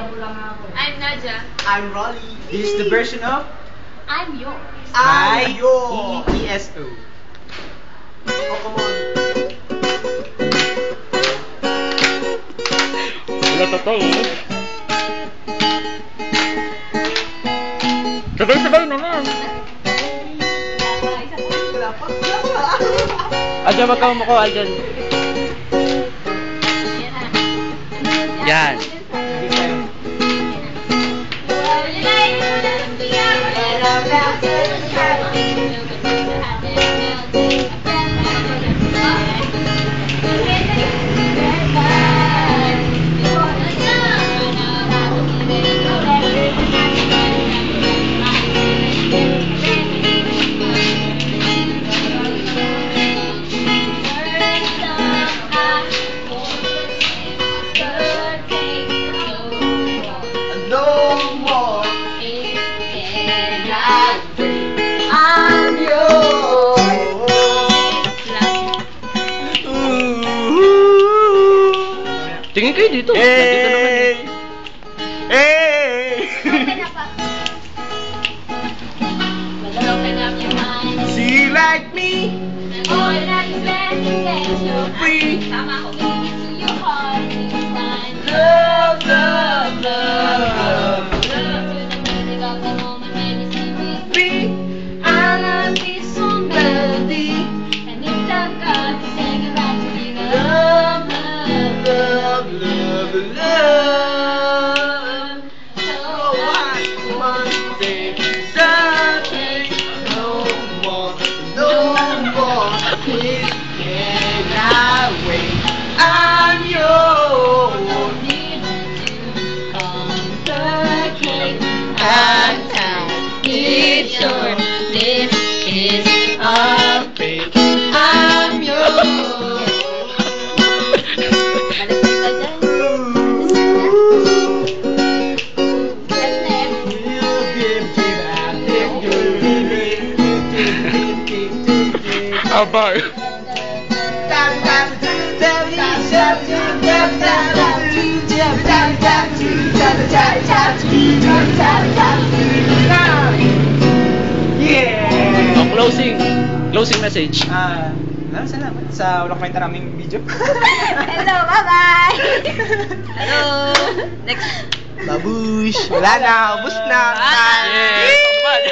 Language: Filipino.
I'm Nadia. I'm Rolly. This is the version of I'm yours. Ayo. ESO. Oh, come on. Wala totoo. Sabay-sabay naman. Wala pa. Aljan, wag ka umuko, Aljan. Yan. Tingin kayo dito. Nandito naman eh. Hey! She like me. Free. Love, love, love. Free. I love me some melody. Love, love, love, love. So one thing, something, no more, it cannot wait. I'm yours. It's yours. This is a fake. I'm yours. Abay. Yeah. Ang closing message. Maraming salamat sa walang kwenta naming video. Hello, bye-bye! Hello! Next. Babush. Wala na. Ubus na. Yeah. Bye.